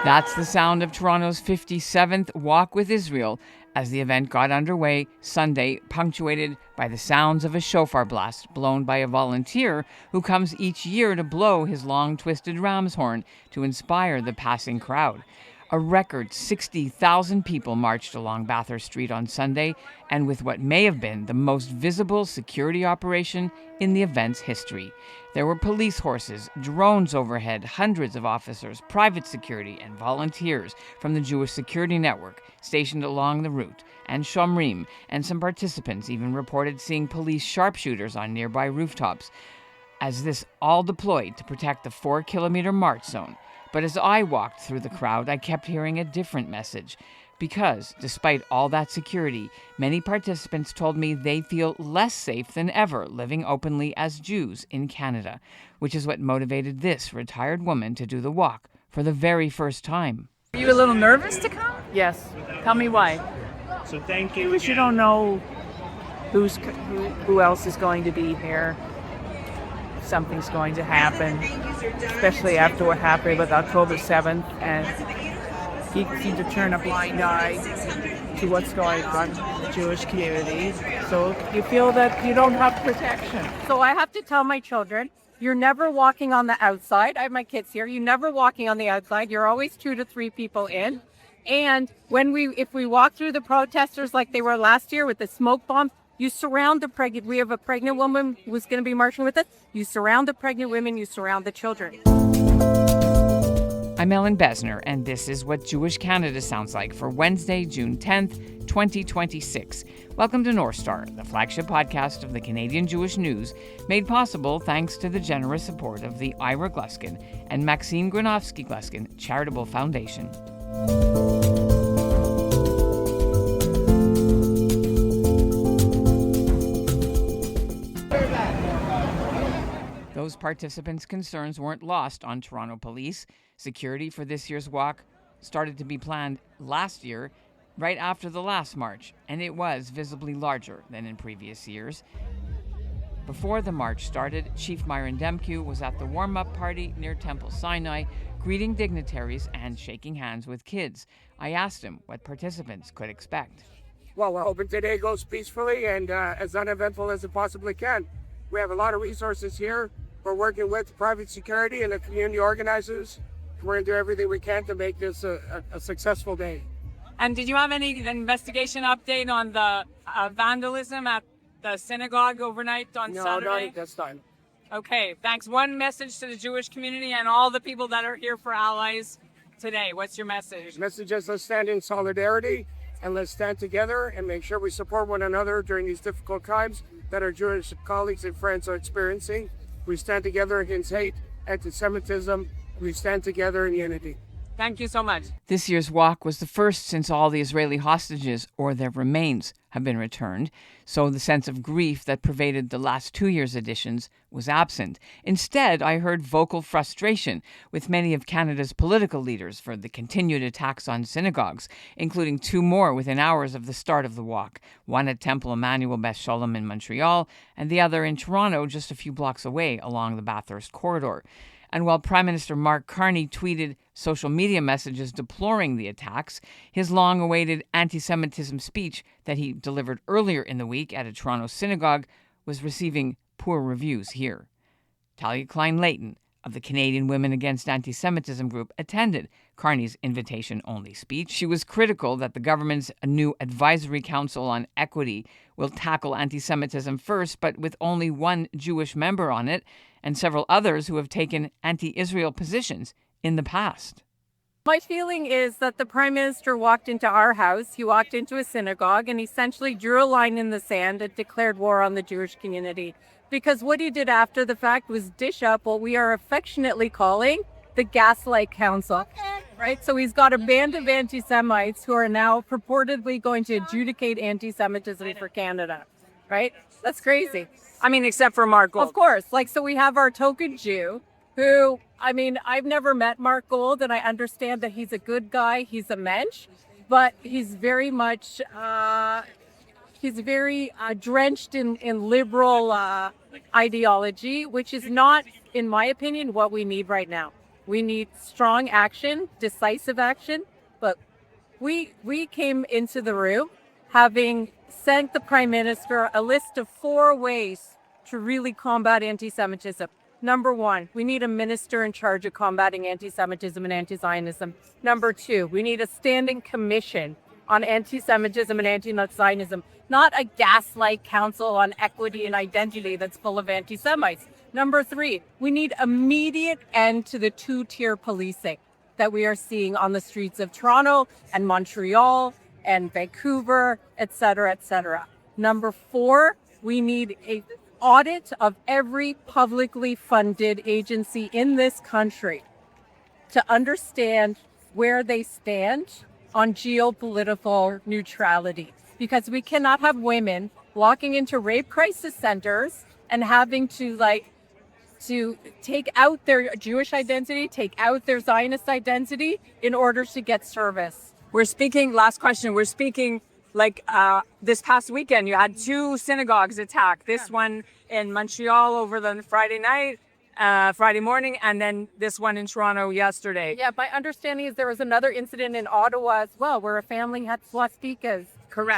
That's the sound of Toronto's 57th Walk with Israel as the event got underway Sunday, punctuated by the sounds of a shofar blast blown by a volunteer who comes each year to blow his long twisted ram's horn to inspire the passing crowd. A record 60,000 people marched along Bathurst Street on Sunday, and with what may have been the most visible security operation in the event's history. There were police horses, drones overhead, hundreds of officers, private security, and volunteers from the Jewish Security Network stationed along the route, and Shomrim, and some participants even reported seeing police sharpshooters on nearby rooftops, as this all deployed to protect the 4-kilometer march zone. But as I walked through the crowd, I kept hearing a different message. Because, despite all that security, many participants told me they feel less safe than ever living openly as Jews in Canada, which is what motivated this retired woman to do the walk for the very first time. Are you a little nervous to come? Yes. Tell me why. So thank you. Because you don't know who else is going to be here. Something's going to happen, especially after what happened with October 7th, and he seemed to turn a blind eye to what's going on in the Jewish community. So you feel that you don't have protection. So I have to tell my children, you're never walking on the outside. I have my kids here. You're never walking on the outside. You're always 2 to 3 people in. And if we walk through the protesters like they were last year with the smoke bomb, you surround the pregnant. We have a pregnant woman who's going to be marching with us. You surround the pregnant women. You surround the children. I'm Ellen Besner, and this is what Jewish Canada sounds like for Wednesday, June 10th, 2026. Welcome to North Star, the flagship podcast of the Canadian Jewish News, made possible thanks to the generous support of the Ira Gluskin and Maxine Granovsky-Gluskin Charitable Foundation. Those participants' concerns weren't lost on Toronto police. Security for this year's walk started to be planned last year, right after the last march, and it was visibly larger than in previous years. Before the march started, Chief Myron Demkew was at the warm-up party near Temple Sinai, greeting dignitaries and shaking hands with kids. I asked him what participants could expect. Well, we're hoping today goes peacefully and as uneventful as it possibly can. We have a lot of resources here. We're working with private security and the community organizers. We're going to do everything we can to make this a successful day. And did you have any investigation update on the vandalism at the synagogue overnight on Saturday? No, not at this time. Okay, thanks. One message to the Jewish community and all the people that are here for allies today. What's your message? The message is let's stand in solidarity and let's stand together and make sure we support one another during these difficult times that our Jewish colleagues and friends are experiencing. We stand together against hate, antisemitism. We stand together in unity. Thank you so much. This year's walk was the first since all the Israeli hostages or their remains have been returned, so the sense of grief that pervaded the last 2 years' editions was absent. Instead, I heard vocal frustration with many of Canada's political leaders for the continued attacks on synagogues, including 2 more within hours of the start of the walk, one at Temple Emmanuel Beth Sholem in Montreal, and the other in Toronto just a few blocks away along the Bathurst corridor. And while Prime Minister Mark Carney tweeted social media messages deploring the attacks, his long-awaited anti-Semitism speech that he delivered earlier in the week at a Toronto synagogue was receiving poor reviews here. Talia Klein-Leighton of the Canadian Women Against Anti-Semitism group attended Carney's invitation-only speech. She was critical that the government's new advisory council on equity will tackle anti-Semitism first, but with only one Jewish member on it, and several others who have taken anti-Israel positions in the past. My feeling is that the Prime Minister walked into our house, he walked into a synagogue, and essentially drew a line in the sand and declared war on the Jewish community. Because what he did after the fact was dish up what we are affectionately calling the Gaslight Council. Right? So he's got a band of anti-Semites who are now purportedly going to adjudicate anti-Semitism for Canada. Right? That's crazy. I mean, except for Mark Gold. Of course. So we have our token Jew who, I've never met Mark Gold, and I understand that he's a good guy. He's a mensch, but he's very much, drenched in liberal ideology, which is not, in my opinion, what we need right now. We need strong action, decisive action. But we came into the room having sent the Prime Minister a list of 4 ways to really combat anti-Semitism. Number 1, we need a minister in charge of combating anti-Semitism and anti-Zionism. Number 2, we need a standing commission on anti-Semitism and anti-Zionism, not a gaslight council on equity and identity that's full of anti-Semites. Number 3, we need immediate end to the 2-tier policing that we are seeing on the streets of Toronto and Montreal and Vancouver, et cetera, et cetera. Number 4, we need an audit of every publicly funded agency in this country to understand where they stand on geopolitical neutrality. Because we cannot have women walking into rape crisis centers and having to take out their Jewish identity, take out their Zionist identity in order to get service. We're speaking, last question, we're speaking this past weekend, you had 2 synagogues attacked. This one in Montreal over the Friday morning, and then this one in Toronto yesterday. Yeah, my understanding is there was another incident in Ottawa as well, where a family had swastikas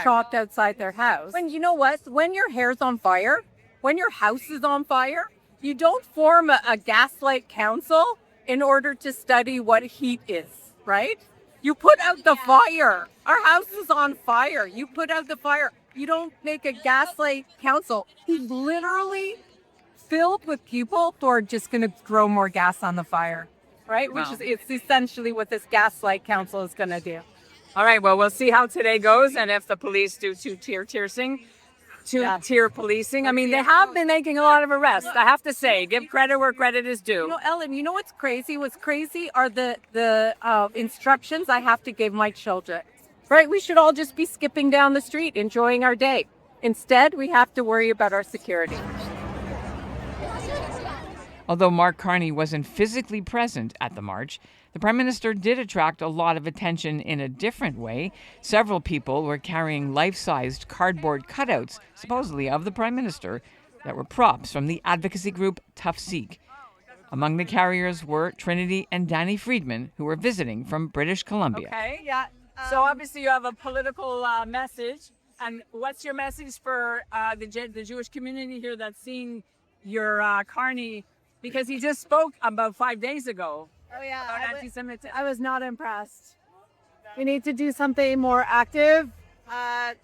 chopped outside their house. And you know what? When your hair's on fire, when your house is on fire, you don't form a gaslight council in order to study what heat is, right? You put out the fire. Our house is on fire. You put out the fire. You don't make a gaslight council. He's literally filled with people who are just going to throw more gas on the fire, right? Wow. It's essentially what this gaslight council is going to do. All right, well, we'll see how today goes, and if the police do 2-tier policing. I mean, they have been making a lot of arrests, I have to say. Give credit where credit is due. You know, Ellen, you know what's crazy? What's crazy are the instructions I have to give my children, right? We should all just be skipping down the street, enjoying our day. Instead, we have to worry about our security. Although Mark Carney wasn't physically present at the march, the Prime Minister did attract a lot of attention in a different way. Several people were carrying life-sized cardboard cutouts, supposedly of the Prime Minister, that were props from the advocacy group Tough Sikh. Among the carriers were Trinity and Danny Friedman, who were visiting from British Columbia. Okay, yeah. So obviously you have a political message. And what's your message for the Jewish community here that's seeing your Carney? Because he just spoke about 5 days ago. Oh yeah, about anti-Semitism. I was not impressed. We need to do something more active. I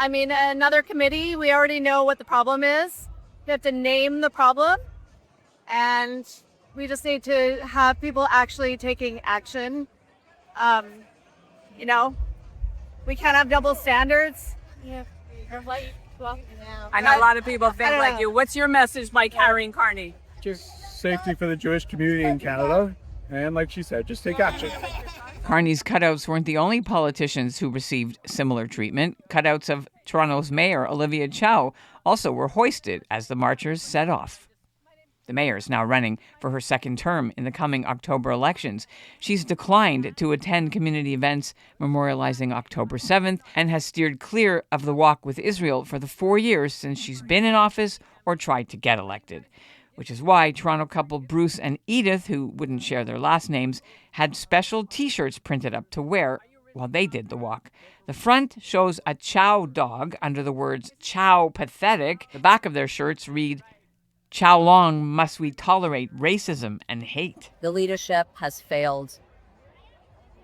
mean, another committee, we already know what the problem is. We have to name the problem. And we just need to have people actually taking action. You know, we can't have double standards. Yeah. I know a lot of people think like you. What's your message by carrying Carney? Just safety for the Jewish community in Canada. And like she said, just take action. Carney's cutouts weren't the only politicians who received similar treatment. Cutouts of Toronto's mayor, Olivia Chow, also were hoisted as the marchers set off. The mayor is now running for her second term in the coming October elections. She's declined to attend community events memorializing October 7th and has steered clear of the walk with Israel for the 4 years since she's been in office or tried to get elected. Which is why Toronto couple Bruce and Edith, who wouldn't share their last names, had special T-shirts printed up to wear while they did the walk. The front shows a chow dog under the words "chow pathetic." The back of their shirts read, "How long must we tolerate racism and hate?" The leadership has failed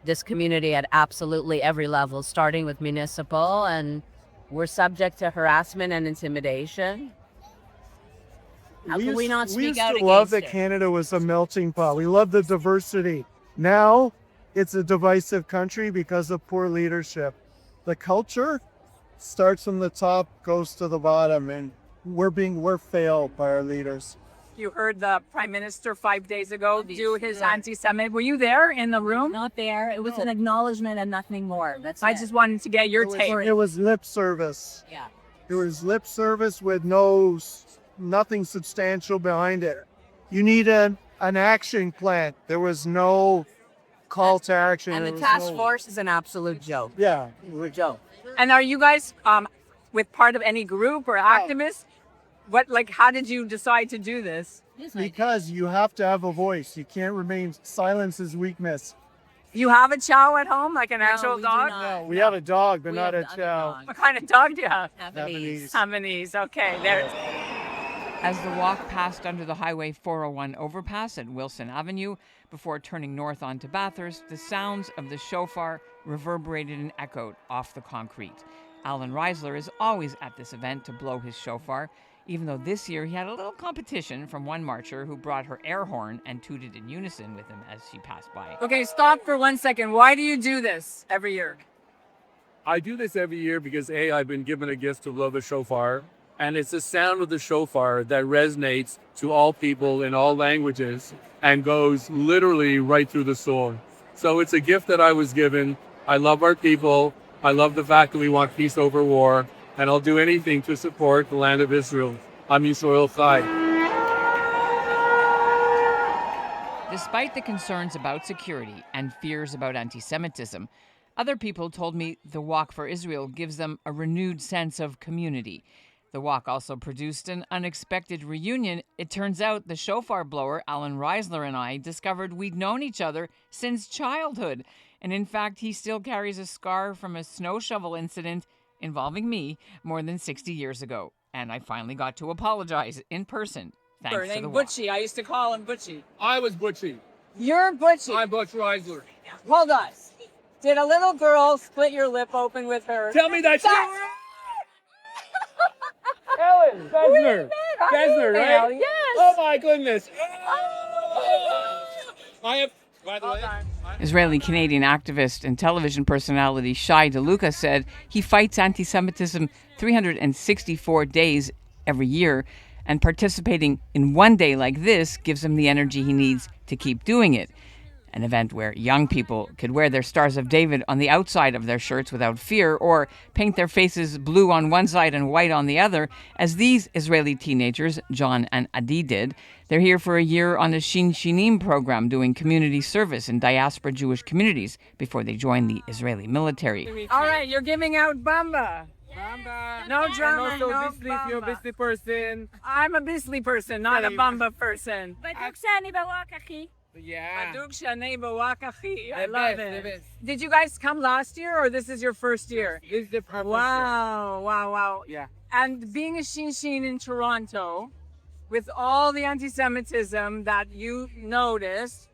this community at absolutely every level, starting with municipal, and we're subject to harassment and intimidation. How can we not speak out We used to love against that it? Canada was a melting pot. We love the diversity. Now it's a divisive country because of poor leadership. The culture starts from the top, goes to the bottom, and we're failed by our leaders. You heard the Prime Minister 5 days ago do his anti-Semitic. Were you there in the room? Not there. It was an acknowledgement and nothing more. That's I it. just wanted to get your take. It was lip service. Yeah. It was lip service with nothing substantial behind it. You need an action plan. There was no call to action. And the There was task no- force is an absolute joke. Yeah. We're a joke. And are you guys with part of any group or activists? How did you decide to do this? because you have to have a voice. You can't remain, silence is weakness. You have a chow at home, like an actual we do dog? not. We have a dog, but We not have a the chow. underdog. What kind of dog do you have? Japanese. Havanese. Okay, there. As the walk passed under the Highway 401 overpass at Wilson Avenue before turning north onto Bathurst, the sounds of the shofar reverberated and echoed off the concrete. Alan Reisler is always at this event to blow his shofar, even though this year he had a little competition from one marcher who brought her air horn and tooted in unison with him as she passed by. Okay, stop for 1 second. Why do you do this every year? I do this every year because I've been given a gift to blow the shofar, and it's the sound of the shofar that resonates to all people in all languages and goes literally right through the soul. So it's a gift that I was given. I love our people. I love the fact that we want peace over war, and I'll do anything to support the land of Israel. Am Yisrael Chai. Despite the concerns about security and fears about anti-Semitism, other people told me the Walk for Israel gives them a renewed sense of community. The walk also produced an unexpected reunion. It turns out the shofar blower, Alan Reisler, and I discovered we'd known each other since childhood. And in fact, he still carries a scar from a snow shovel incident involving me more than 60 years ago. And I finally got to apologize in person. Thanks to the walk. Butchie. I used to call him Butchie. I was Butchie. You're Butchie. I'm Butch Reisler. Hold on. Did a little girl split your lip open with her? Tell me that shit. Ellen, Besner, right? Yes. Oh my goodness. I have, by the way. Israeli-Canadian activist and television personality Shai DeLuca said he fights anti-Semitism 364 days every year, and participating in one day like this gives him the energy he needs to keep doing it. An event where young people could wear their Stars of David on the outside of their shirts without fear, or paint their faces blue on one side and white on the other, as these Israeli teenagers, John and Adi, did. They're here for a year on the Shin Shinim program, doing community service in diaspora Jewish communities before they join the Israeli military. All right, you're giving out bamba. No drama, And also, no obviously, if you're a bamba. busy person. I'm a Bisley person, not a bamba person. Yeah. Baduk shanei bawak achi. I The love best, the it. best. Did you guys come last year, or this is your first year? This is the purpose. Wow. Yeah. And being a Shin in Toronto, with all the anti-Semitism that you noticed,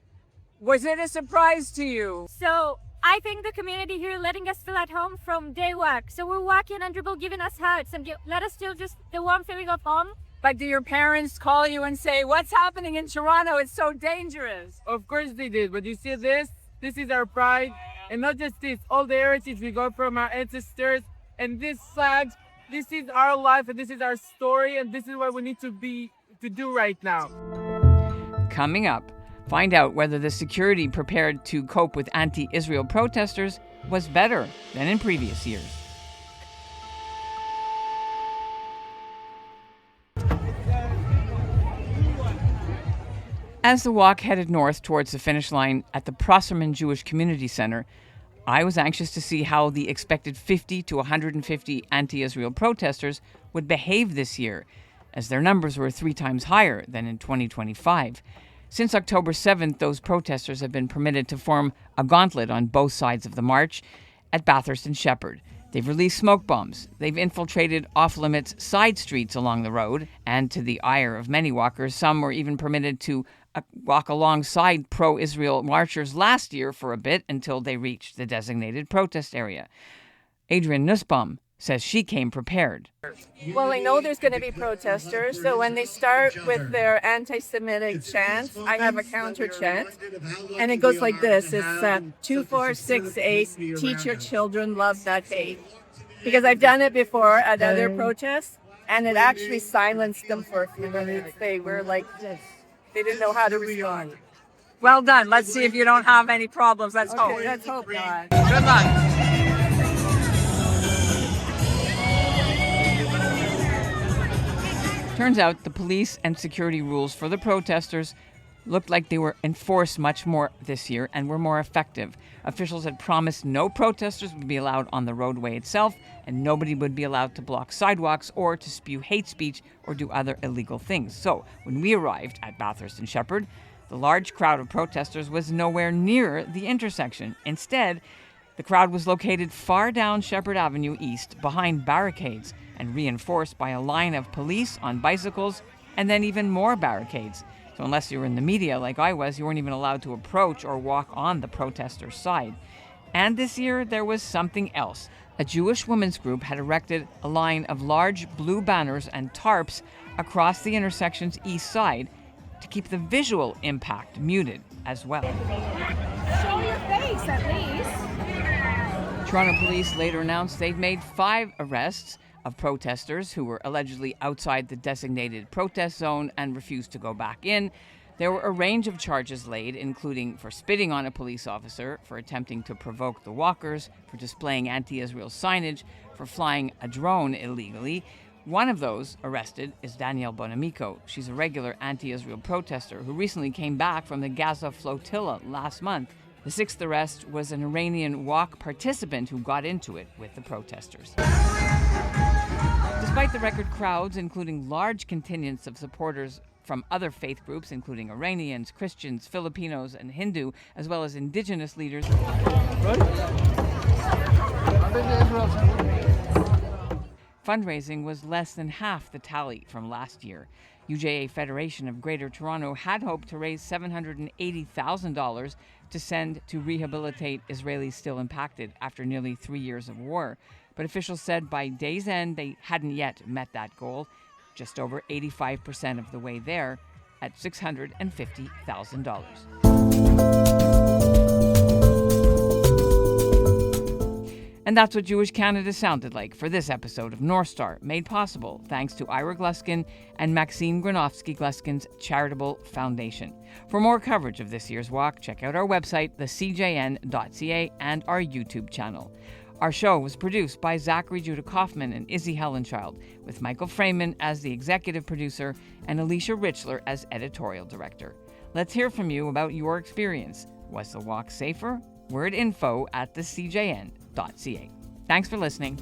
was it a surprise to you? So I think the community here letting us feel at home from day one. So we're walking and people giving us hugs and let us feel just the warm feeling of home. But do your parents call you and say, what's happening in Toronto? It's so dangerous. Of course they did, but you see this is our pride, and not just this, all the heritage we got from our ancestors, and this flag, this is our life, and this is our story, and this is what we need to do right now. Coming up, find out whether the security prepared to cope with anti-Israel protesters was better than in previous years. As the walk headed north towards the finish line at the Prosserman Jewish Community Center, I was anxious to see how the expected 50 to 150 anti-Israel protesters would behave this year, as their numbers were 3 times higher than in 2025. Since October 7th, those protesters have been permitted to form a gauntlet on both sides of the march at Bathurst and Shepherd. They've released smoke bombs. They've infiltrated off-limits side streets along the road, and to the ire of many walkers, some were even permitted to walk alongside pro-Israel marchers last year for a bit until they reached the designated protest area. Adrienne Nussbaum says she came prepared. Well, I know there's going to be protesters, so when they start with their anti-Semitic chants, I have a counter chant, and it goes like this. It's 2468, teach your children love not hate. Because I've done it before at other protests, and it actually silenced them for a few minutes. They were like this. They didn't know how to respond. Well done. Let's see if you don't have any problems. Let's hope. Let's hope not. Good luck. Turns out the police and security rules for the protesters looked like they were enforced much more this year and were more effective. Officials had promised no protesters would be allowed on the roadway itself, and nobody would be allowed to block sidewalks or to spew hate speech or do other illegal things. So when we arrived at Bathurst and Shepherd, the large crowd of protesters was nowhere near the intersection. Instead, the crowd was located far down Shepherd Avenue East behind barricades and reinforced by a line of police on bicycles and then even more barricades. So unless you were in the media like I was, you weren't even allowed to approach or walk on the protesters' side. And this year, there was something else. A Jewish women's group had erected a line of large blue banners and tarps across the intersection's east side to keep the visual impact muted as well. Show your face at least. Toronto police later announced they'd made 5 arrests of protesters who were allegedly outside the designated protest zone and refused to go back in. There were a range of charges laid, including for spitting on a police officer, for attempting to provoke the walkers, for displaying anti-Israel signage, for flying a drone illegally. One of those arrested is Danielle Bonamico. She's a regular anti-Israel protester who recently came back from the Gaza flotilla last month. The 6th arrest was an Iranian walk participant who got into it with the protesters. Despite the record crowds, including large contingents of supporters from other faith groups, including Iranians, Christians, Filipinos, and Hindu, as well as indigenous leaders, fundraising was less than half the tally from last year. UJA Federation of Greater Toronto had hoped to raise $780,000 to send to rehabilitate Israelis still impacted after nearly 3 years of war. But officials said by day's end they hadn't yet met that goal, just over 85% of the way there at $650,000. And that's what Jewish Canada sounded like for this episode of North Star, made possible thanks to Ira Gluskin and Maxine Granovsky-Gluskin's Charitable Foundation. For more coverage of this year's walk, check out our website, thecjn.ca, and our YouTube channel. Our show was produced by Zachary Judah Kaufman and Izzy Hellenchild, with Michael Freeman as the executive producer and Alicia Richler as editorial director. Let's hear from you about your experience. Was the walk safer? We're at info@thecjn.ca. Thanks for listening.